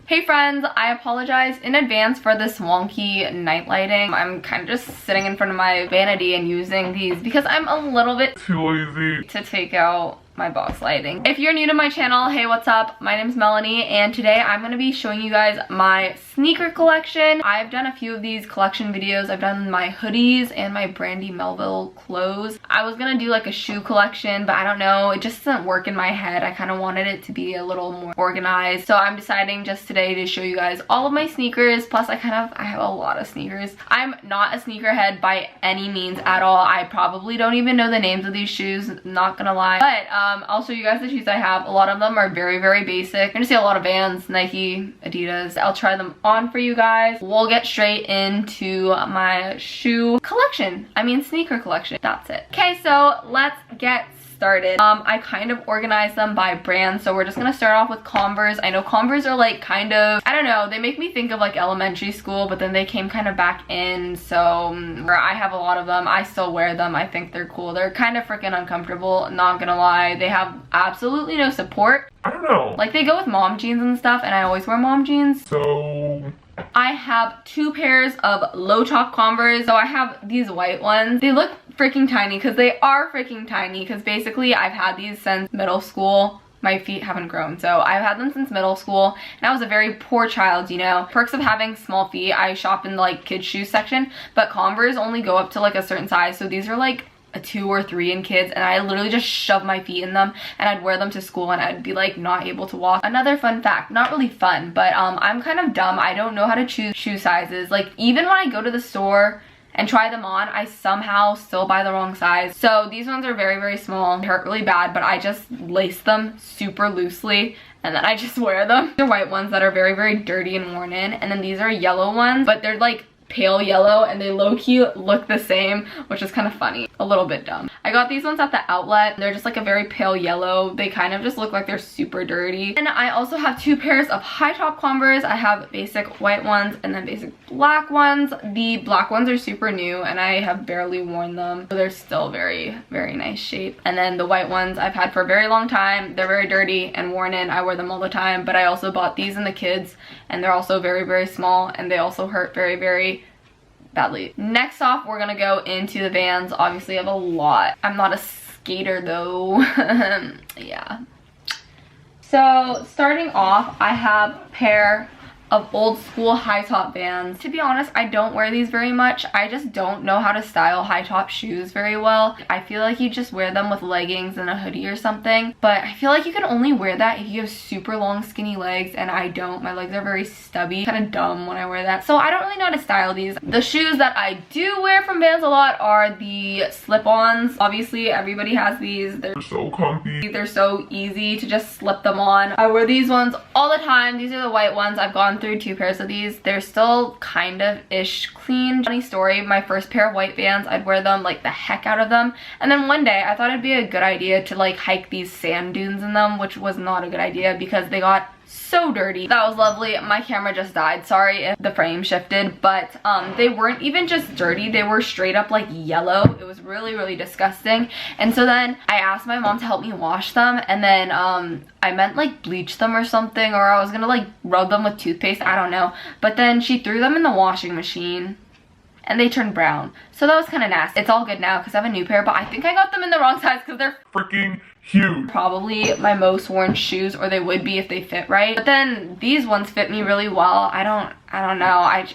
Hey friends, I apologize in advance for this wonky night lighting. I'm kind of just sitting in front of my vanity and using these because I'm a little bit too lazy to take out my box lighting. If you're new to my channel, hey, what's up? My name's Melanie, and today I'm gonna be showing you guys my sneaker collection. I've done a few of these collection videos. I've done my hoodies and my Brandy Melville clothes. I was gonna do like a shoe collection, but I don't know, it just doesn't work in my head. I kind of wanted it to be a little more organized. So I'm deciding just today to show you guys all of my sneakers. Plus I have a lot of sneakers. I'm not a sneakerhead by any means at all. I probably don't even know the names of these shoes, not gonna lie. But I'll show you guys the shoes I have. A lot of them are very, very basic. You're gonna see a lot of Vans, Nike, Adidas. I'll try them on for you guys. We'll get straight into my shoe collection. I mean sneaker collection. That's it. Okay, so let's get started. I kind of organized them by brand, so we're just gonna start off with Converse. I know Converse are like kind of, I don't know, they make me think of like elementary school, but then they came kind of back in, so I have a lot of them. I still wear them. I think they're cool. They're kind of freaking uncomfortable, not gonna lie. They have absolutely no support. I don't know, like they go with mom jeans and stuff, and I always wear mom jeans, so I have two pairs of low top Converse. So I have these white ones. They look freaking tiny because they are freaking tiny, because basically I've had these since middle school. My feet haven't grown, so I've had them since middle school, and I was a very poor child, you know. Perks of having small feet, I shop in the like kids shoe section, but Converse only go up to like a certain size, so these are like a 2 or 3 in kids, and I literally just shove my feet in them and I'd wear them to school and I'd be like not able to walk. Another fun fact, not really fun, but I'm kind of dumb. I don't know how to choose shoe sizes. Like even when I go to the store and try them on, I somehow still buy the wrong size. So these ones are very, very small. They hurt really bad, but I just lace them super loosely and then I just wear them. They're white ones that are very, very dirty and worn in, and then these are yellow ones, but they're like pale yellow and they low-key look the same, which is kind of funny, a little bit dumb. I got these ones at the outlet. They're just like a very pale yellow. They kind of just look like they're super dirty. And I also have two pairs of high top Converse. I have basic white ones and then basic black ones. The black ones are super new and I have barely worn them, so they're still very, very nice shape. And then the white ones I've had for a very long time. They're very dirty and worn in. I wear them all the time, but I also bought these in the kids, and they're also very, very small, and they also hurt very, very badly. Next off, we're gonna go into the Vans. Obviously I have a lot. I'm not a skater though. Yeah. So starting off, I have a pair of old school high top Vans. To be honest, I don't wear these very much. I just don't know how to style high top shoes very well. I feel like you just wear them with leggings and a hoodie or something, but I feel like you can only wear that if you have super long skinny legs, and I don't. My legs are very stubby, kind of dumb when I wear that, so I don't really know how to style these. The shoes that I do wear from Vans a lot are the slip-ons. Obviously everybody has these. They're so comfy. They're so easy to just slip them on. I wear these ones all the time. These are the white ones. I've gone through 2 pairs of these. They're still kind of ish clean. Funny story, my first pair of white Vans, I'd wear them like the heck out of them, and then one day I thought it'd be a good idea to like hike these sand dunes in them, which was not a good idea because they got so dirty. That was lovely. My camera just died. Sorry if the frame shifted, but they weren't even just dirty, they were straight up like yellow. It was really, really disgusting. And so then I asked my mom to help me wash them, and then I meant like bleach them or something, or I was gonna like rub them with toothpaste, I don't know, but then she threw them in the washing machine and they turned brown. So that was kind of nasty. It's all good now because I have a new pair, but I think I got them in the wrong size because they're freaking huge. Probably my most worn shoes, or they would be if they fit right. But then these ones fit me really well. I don't know.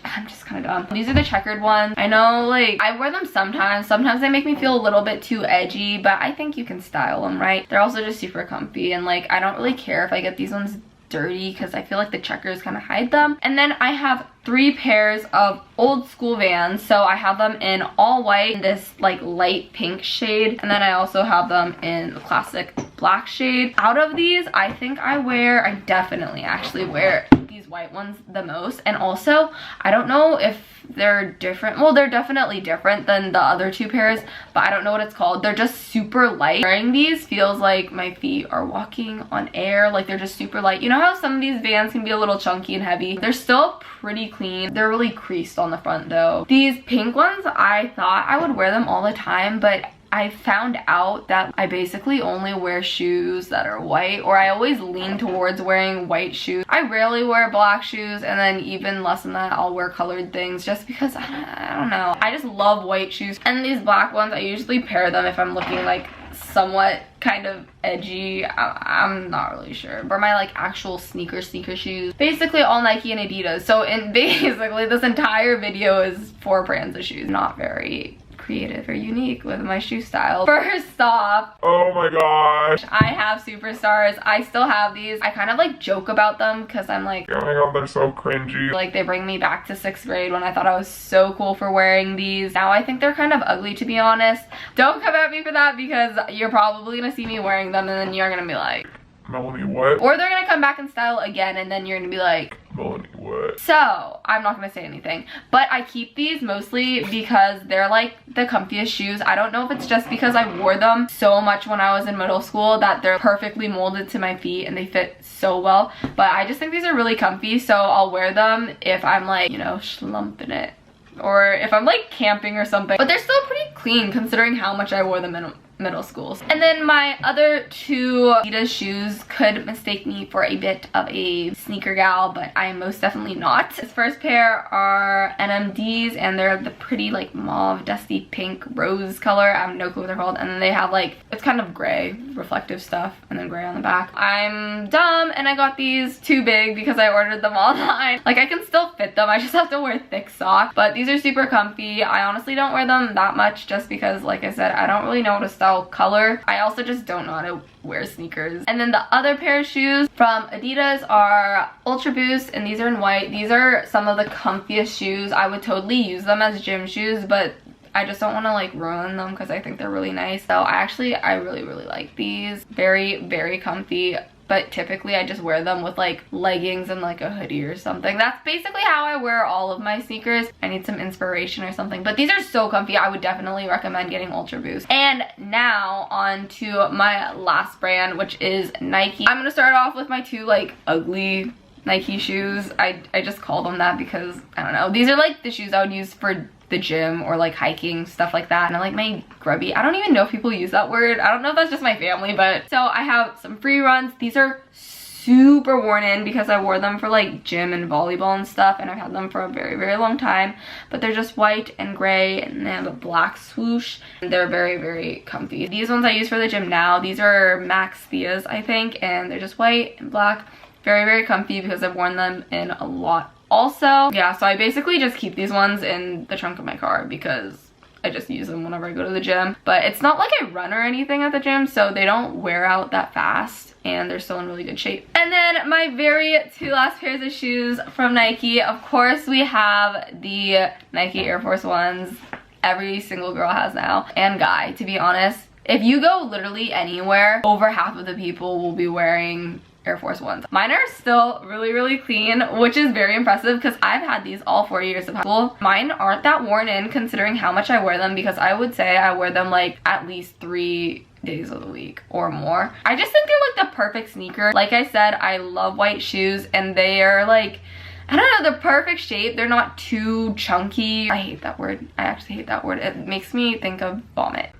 I'm just kind of dumb. These are the checkered ones. I know, like, I wear them sometimes. Sometimes they make me feel a little bit too edgy, but I think you can style them right. They're also just super comfy, and like I don't really care if I get these ones dirty because I feel like the checkers kind of hide them. And then I have 3 pairs of old school Vans. So I have them in all white, in this like light pink shade, and then I also have them in the classic black shade. Out of these, I think I definitely actually wear these white ones the most. And also, I don't know if they're different. Well, they're definitely different than the other 2 pairs, but I don't know what it's called. They're just super light. Wearing these feels like my feet are walking on air. Like they're just super light. You know how some of these Vans can be a little chunky and heavy? They're still pretty clean. They're really creased on the front though. These pink ones, I thought I would wear them all the time, but I found out that I basically only wear shoes that are white, or I always lean towards wearing white shoes. I rarely wear black shoes, and then even less than that, I'll wear colored things just because, I don't know. I just love white shoes. And these black ones, I usually pair them if I'm looking like somewhat kind of edgy. I'm not really sure, but my like actual sneaker shoes, basically all Nike and Adidas. So in basically this entire video is 4 brands of shoes. Not very creative or unique with my shoe style. First off, oh my gosh, I have Superstars. I still have these. I kind of like joke about them because I'm like, oh my god, they're so cringy. Like they bring me back to 6th grade when I thought I was so cool for wearing these. Now I think they're kind of ugly, to be honest. Don't come at me for that, because you're probably gonna see me wearing them and then you're gonna be like, Melanie, what? Or they're gonna come back in style again and then you're gonna be like, Melanie, what? So I'm not gonna say anything, but I keep these mostly because they're like the comfiest shoes. I don't know if it's just because I wore them so much when I was in middle school that they're perfectly molded to my feet and they fit so well, but I just think these are really comfy, so I'll wear them if I'm like, you know, schlumping it, or if I'm like camping or something. But they're still pretty clean considering how much I wore them in middle school. And then my other 2 Adidas shoes could mistake me for a bit of a sneaker gal, but I am most definitely not. This first pair are NMDs, and they're the pretty like mauve, dusty pink rose color. I have no clue what they're called. And then they have like, it's kind of gray, reflective stuff, and then gray on the back. I'm dumb and I got these too big because I ordered them online. Like I can still fit them, I just have to wear thick socks. But these are super comfy. I honestly don't wear them that much just because, like I said, I don't really know what to style color. I also just don't know how to wear sneakers. And then the other pair of shoes from Adidas are Ultra Boost, and these are in white. These are some of the comfiest shoes. I would totally use them as gym shoes, but I just don't want to like ruin them because I think they're really nice. So I really like these. Very, very comfy. But typically I just wear them with like leggings and like a hoodie or something. That's basically how I wear all of my sneakers. I need some inspiration or something, but these are so comfy. I would definitely recommend getting Ultra Boost. And now on to my last brand, which is Nike. I'm gonna start off with my 2 like ugly Nike shoes. I just call them that because I don't know. These are like the shoes I would use for the gym or like hiking, stuff like that. And I like my grubby. I don't even know if people use that word. I don't know if that's just my family, but so I have some free runs. These are super worn in because I wore them for like gym and volleyball and stuff, and I've had them for a very, very long time. But they're just white and gray, and they have a black swoosh, and they're very, very comfy. These ones I use for the gym now. These are Max Theas, I think, and they're just white and black. Very, very comfy because I've worn them in a lot also. Yeah, so I basically just keep these ones in the trunk of my car because I just use them whenever I go to the gym. But it's not like I run or anything at the gym, so they don't wear out that fast, and they're still in really good shape. And then my very 2 last pairs of shoes from Nike. Of course, we have the Nike Air Force Ones. Every single girl has now, and guy, to be honest. If you go literally anywhere, over half of the people will be wearing Air Force Ones. Mine are still really, really clean, which is very impressive because I've had these all 4 years of high school. Mine aren't that worn in considering how much I wear them, because I would say I wear them like at least 3 days of the week or more. I just think they're like the perfect sneaker. Like I said, I love white shoes, and they are like, I don't know, the perfect shape. They're not too chunky. I hate that word. I actually hate that word. It makes me think of vomit.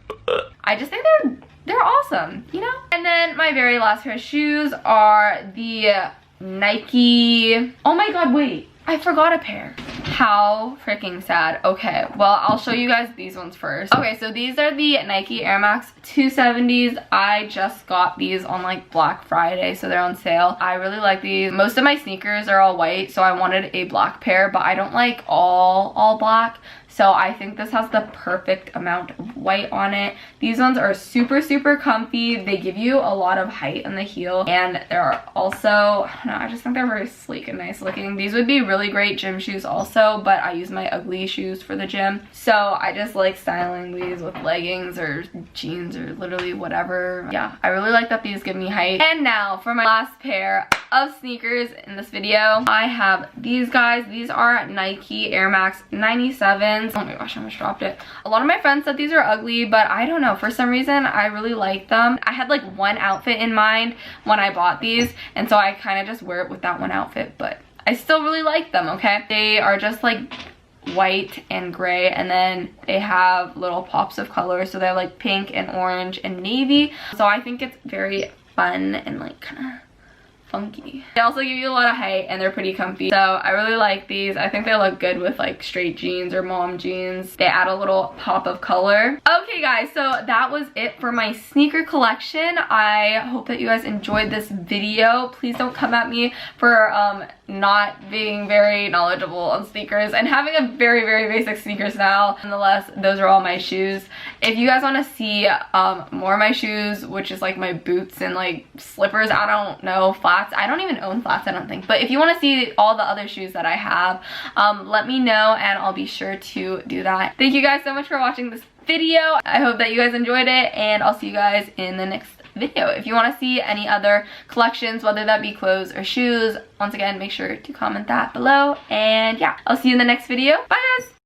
I just think they're awesome, you know? And then my very last pair of shoes are the Nike, oh my god, wait, I forgot a pair. How freaking sad. Okay, well, I'll show you guys these ones first. Okay, so these are the Nike Air Max 270s. I just got these on like Black Friday, so they're on sale. I really like these. Most of my sneakers are all white, so I wanted a black pair, but I don't like all black. So I think this has the perfect amount of white on it. These ones are super, super comfy. They give you a lot of height in the heel, and they're also, I don't know, I just think they're very sleek and nice looking. These would be really great gym shoes also, but I use my ugly shoes for the gym. So I just like styling these with leggings or jeans or literally whatever. Yeah, I really like that these give me height. And now for my last pair of sneakers in this video, I have these guys. These are Nike Air Max 97s. Oh my gosh, I almost dropped it. A lot of my friends said these are ugly, but I don't know, for some reason I really like them. I had like one outfit in mind when I bought these, and so I kind of just wear it with that one outfit, but I still really like them. Okay, they are just like white and gray, and then they have little pops of color, so they have like pink and orange and navy. So I think it's very fun and like kind of funky. They also give you a lot of height and they're pretty comfy, so I really like these. I think they look good with like straight jeans or mom jeans. They add a little pop of color. Okay guys, so that was it for my sneaker collection. I hope that you guys enjoyed this video. Please don't come at me for not being very knowledgeable on sneakers and having a very basic sneaker style. Nonetheless, those are all my shoes. If you guys want to see more of my shoes, which is like my boots and like slippers, I don't know, flats, I don't even own flats, I don't think, but if you want to see all the other shoes that I have, let me know and I'll be sure to do that. Thank you guys so much for watching this video. I hope that you guys enjoyed it, and I'll see you guys in the next video. If you want to see any other collections, whether that be clothes or shoes, once again, make sure to comment that below. And yeah, I'll see you in the next video. Bye guys!